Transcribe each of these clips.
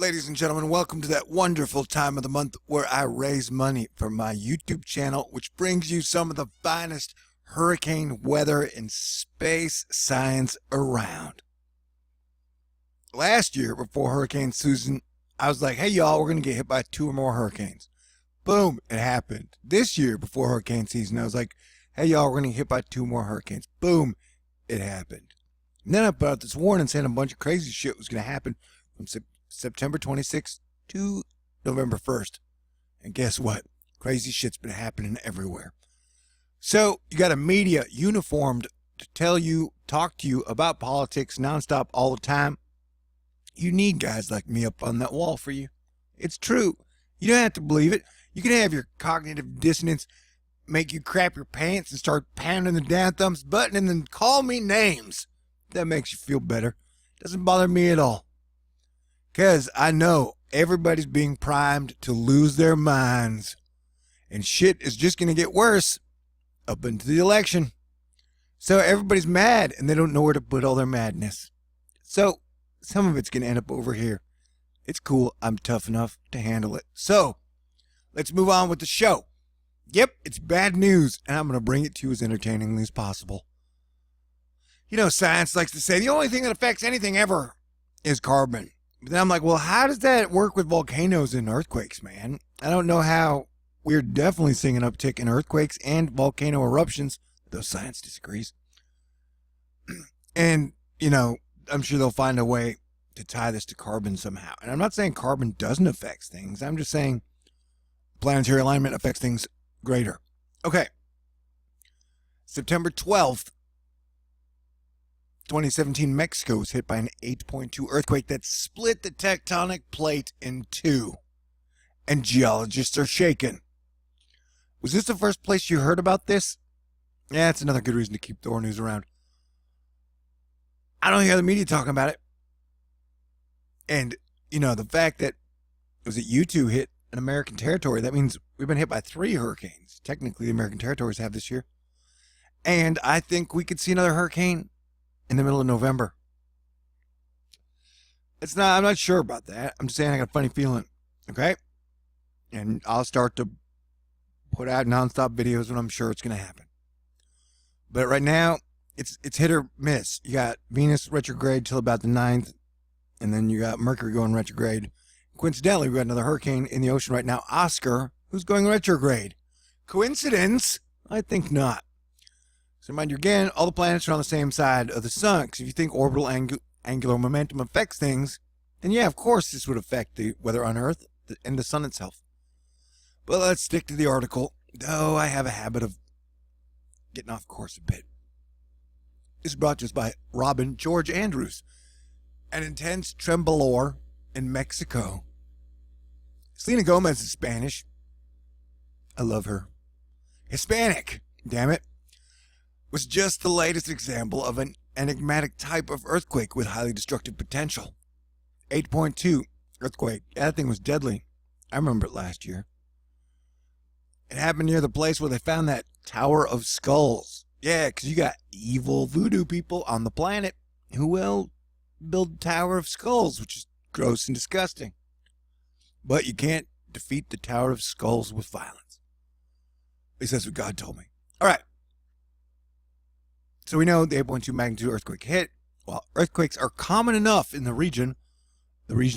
Ladies and gentlemen, welcome to that wonderful time of the month where I raise money for my YouTube channel, which brings you some of the finest hurricane weather and space science around. Last year, before Hurricane Susan, I was like, hey y'all, we're going to get hit by 2 or more hurricanes. Boom, it happened. This year, before hurricane season, I was like, hey y'all, we're going to get hit by 2 more hurricanes. Boom, it happened. And then I put out this warning saying a bunch of crazy shit was going to happen from September 26th to November 1st. And guess what? Crazy shit's been happening everywhere. So you got a media uniformed to tell you, talk to you about politics nonstop all the time. You need guys like me up on that wall for you. It's true. You don't have to believe it. You can have your cognitive dissonance make you crap your pants and start pounding the down thumbs button and then call me names. That makes you feel better. Doesn't bother me at all. Because I know everybody's being primed to lose their minds. And shit is just going to get worse up into the election. So everybody's mad and they don't know where to put all their madness. So some of it's going to end up over here. It's cool. I'm tough enough to handle it. So let's move on with the show. Yep, it's bad news, and I'm going to bring it to you as entertainingly as possible. You know, science likes to say the only thing that affects anything ever is carbon. But then I'm like, well, how does that work with volcanoes and earthquakes, man? I don't know how. We're definitely seeing an uptick in earthquakes and volcano eruptions, though science disagrees. And, you know, I'm sure they'll find a way to tie this to carbon somehow. And I'm not saying carbon doesn't affect things. I'm just saying planetary alignment affects things greater. Okay. September 12th, 2017, Mexico was hit by an 8.2 earthquake that split the tectonic plate in 2. And geologists are shaken. Was this the first place you heard about this? Yeah, it's another good reason to keep THORNEWS around. I don't hear the media talking about it. And, you know, the fact that it was that U2 hit an American territory, that means we've been hit by 3 hurricanes. Technically, the American territories have this year. And I think we could see another hurricane in the middle of November. I'm not sure about that. I'm just saying I got a funny feeling. Okay? And I'll start to put out nonstop videos when I'm sure it's going to happen. But right now, it's hit or miss. You got Venus retrograde till about the 9th. And then you got Mercury going retrograde. Coincidentally, we got another hurricane in the ocean right now, Oscar, who's going retrograde. Coincidence? I think not. So remind you again, all the planets are on the same side of the sun. Because if you think orbital angular momentum affects things, then yeah, of course this would affect the weather on Earth and the sun itself. But let's stick to the article, though I have a habit of getting off course a bit. This is brought to us by Robin George Andrews. An intense tremblor in Mexico. Selena Gomez is Spanish. I love her. Hispanic, damn it. Was just the latest example of an enigmatic type of earthquake with highly destructive potential. 8.2 earthquake. Yeah, that thing was deadly. I remember it last year. It happened near the place where they found that Tower of Skulls. Yeah, because you got evil voodoo people on the planet who will build Tower of Skulls, which is gross and disgusting. But you can't defeat the Tower of Skulls with violence. At least that's what God told me. All right. So we know the 8.2 magnitude earthquake hit. While earthquakes are common enough in the region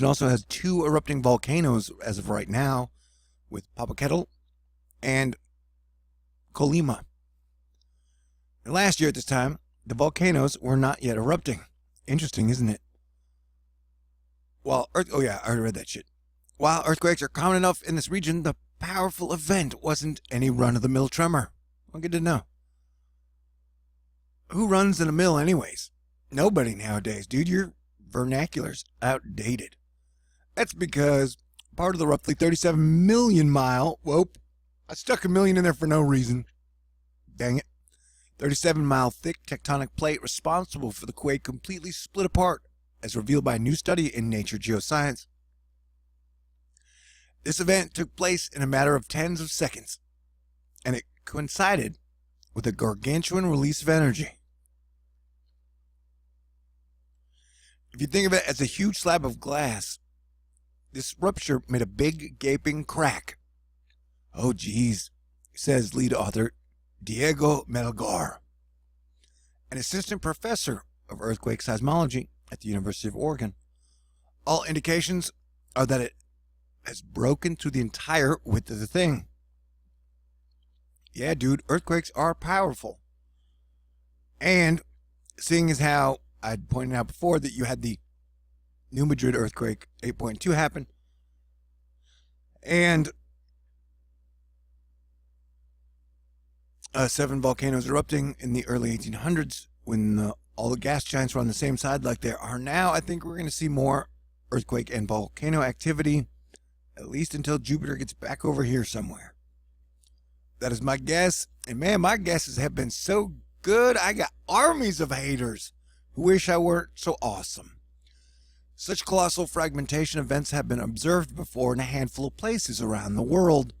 also has 2 erupting volcanoes as of right now, with Popocatépetl and Colima. And last year at this time, the volcanoes were not yet erupting. Interesting, isn't it? Oh yeah, I already read that shit. While earthquakes are common enough in this region, the powerful event wasn't any run-of-the-mill tremor. Well, good to know. Who runs in a mill anyways? Nobody nowadays, dude. Your vernacular's outdated. That's because part of the roughly 37 million mile, whoop, I stuck a million in there for no reason. Dang it. 37-mile thick tectonic plate responsible for the quake completely split apart, as revealed by a new study in Nature Geoscience. This event took place in a matter of tens of seconds, and it coincided with a gargantuan release of energy. If you think of it as a huge slab of glass This rupture made a big gaping crack. Oh, geez, says lead author Diego Melgar, an assistant professor of earthquake seismology at the University of Oregon. All indications are that it has broken through the entire width of the thing. Yeah, dude, earthquakes are powerful. And seeing as how I'd pointed out before that you had the New Madrid earthquake 8.2 happen, and 7 volcanoes erupting in the early 1800s when all the gas giants were on the same side like they are now, I think we're going to see more earthquake and volcano activity, at least until Jupiter gets back over here somewhere. That is my guess. And man, my guesses have been so good. I got armies of haters who wish I weren't so awesome. Such colossal fragmentation events have been observed before in a handful of places around the world.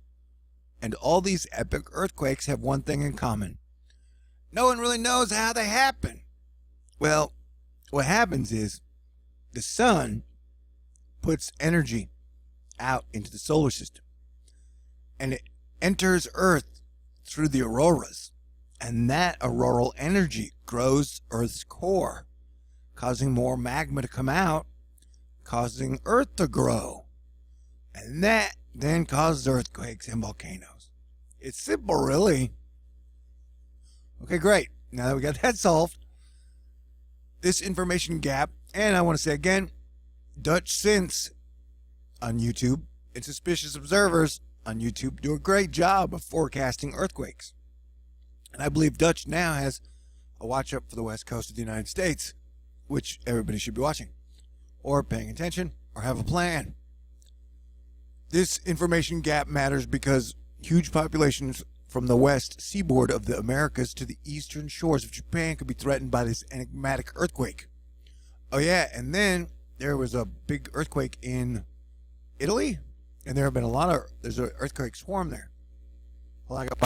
And all these epic earthquakes have one thing in common. No one really knows how they happen. Well, what happens is the sun puts energy out into the solar system, and it enters Earth through the auroras, and that auroral energy grows Earth's core, causing more magma to come out, causing Earth to grow, and that then causes earthquakes and volcanoes. It's simple, really. Okay, great. Now that we got that solved, this information gap, and I want to say again, Dutch Synths on YouTube and Suspicious Observers on YouTube do a great job of forecasting earthquakes. And I believe Dutch now has a watch up for the west coast of the United States, which everybody should be watching, or paying attention, or have a plan. This information gap matters because huge populations from the west seaboard of the Americas to the eastern shores of Japan could be threatened by this enigmatic earthquake. Oh yeah, and then there was a big earthquake in Italy, and there have been there's an earthquake swarm there. Well, I got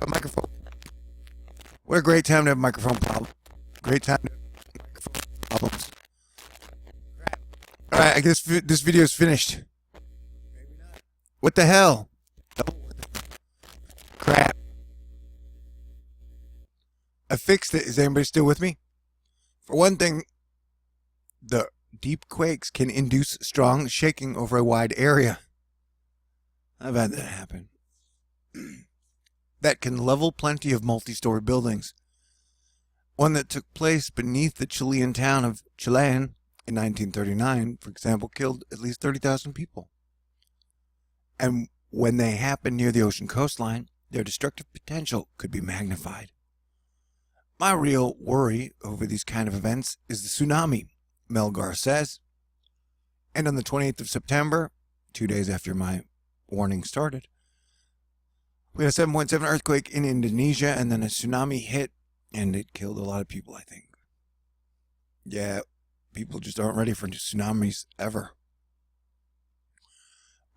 a microphone. What a great time to have a microphone problem. Great time to have microphone problems. Alright, I guess this video is finished. Maybe not. What the hell? Crap. I fixed it. Is anybody still with me? For one thing, the deep quakes can induce strong shaking over a wide area. I've had that happen. That can level plenty of multi-story buildings. One that took place beneath the Chilean town of Chillán in 1939, for example, killed at least 30,000 people. And when they happen near the ocean coastline, their destructive potential could be magnified. My real worry over these kind of events is the tsunami, Melgar says. And on the 28th of September, 2 days after my warning started, we had a 7.7 earthquake in Indonesia, and then a tsunami hit, and it killed a lot of people, I think. Yeah, people just aren't ready for tsunamis ever.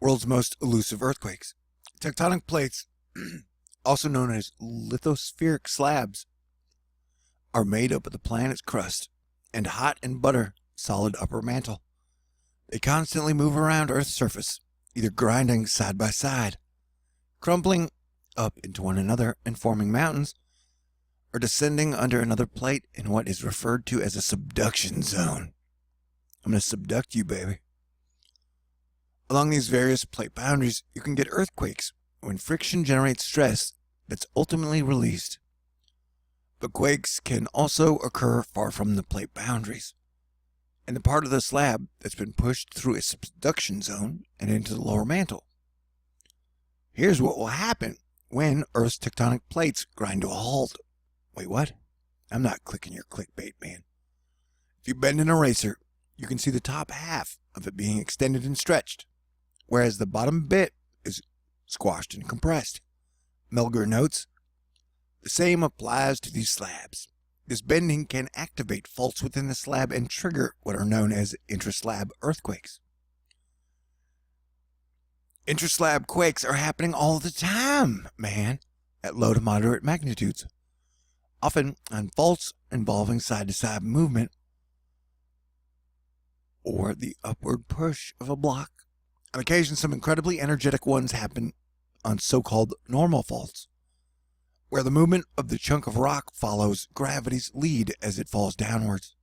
World's most elusive earthquakes. Tectonic plates, also known as lithospheric slabs, are made up of the planet's crust and hot and butter solid upper mantle. They constantly move around Earth's surface, either grinding side by side, crumbling up into one another and forming mountains, or descending under another plate in what is referred to as a subduction zone. I'm going to subduct you, baby. Along these various plate boundaries, you can get earthquakes when friction generates stress that's ultimately released. But quakes can also occur far from the plate boundaries, and the part of the slab that's been pushed through a subduction zone and into the lower mantle. Here's what will happen when Earth's tectonic plates grind to a halt. Wait, what? I'm not clicking your clickbait, man. If you bend an eraser, you can see the top half of it being extended and stretched, whereas the bottom bit is squashed and compressed. Melgar notes, the same applies to these slabs. This bending can activate faults within the slab and trigger what are known as intraslab earthquakes. Intraslab quakes are happening all the time, man, at low to moderate magnitudes, often on faults involving side-to-side movement or the upward push of a block. On occasion, some incredibly energetic ones happen on so-called normal faults, where the movement of the chunk of rock follows gravity's lead as it falls downwards.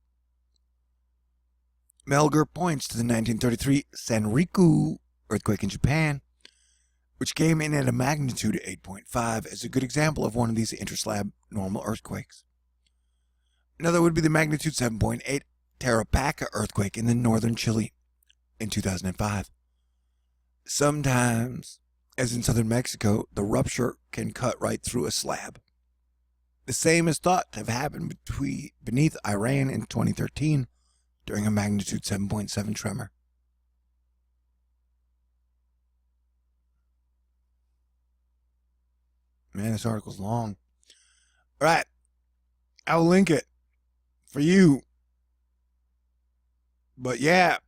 Melger points to the 1933 Sanriku earthquake in Japan, which came in at a magnitude 8.5 as a good example of one of these interslab normal earthquakes. Another would be the magnitude 7.8 Tarapacá earthquake in the northern Chile in 2005. Sometimes, as in southern Mexico, the rupture can cut right through a slab. The same is thought to have happened beneath Iran in 2013 during a magnitude 7.7 tremor. Man, this article's long. All right, I will link it for you. But yeah,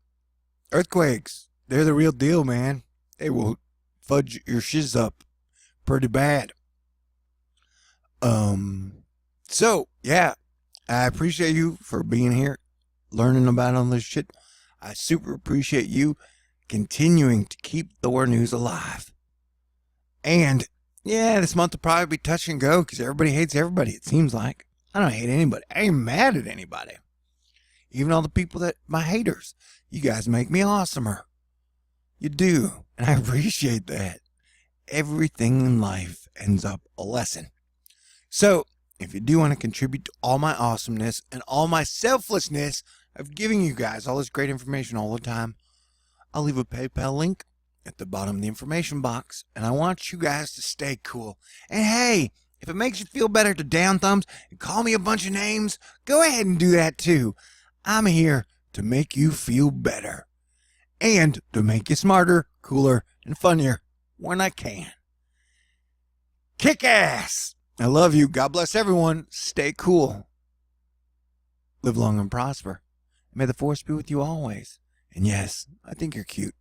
earthquakes, they're the real deal, man. They will fudge your shiz up pretty bad. So yeah, I appreciate you for being here, learning about all this shit. I super appreciate you continuing to keep Thor News alive. And yeah, this month will probably be touch and go because everybody hates everybody, it seems like. I don't hate anybody. I ain't mad at anybody. Even all the people that, my haters, you guys make me awesomer. You do, and I appreciate that. Everything in life ends up a lesson. So, if you do want to contribute to all my awesomeness and all my selflessness of giving you guys all this great information all the time, I'll leave a PayPal link at the bottom of the information box, and I want you guys to stay cool. And hey, if it makes you feel better to down thumbs and call me a bunch of names, go ahead and do that too. I'm here to make you feel better and to make you smarter, cooler, and funnier when I can. Kick ass! I love you. God bless everyone. Stay cool. Live long and prosper. May the force be with you always. And yes, I think you're cute.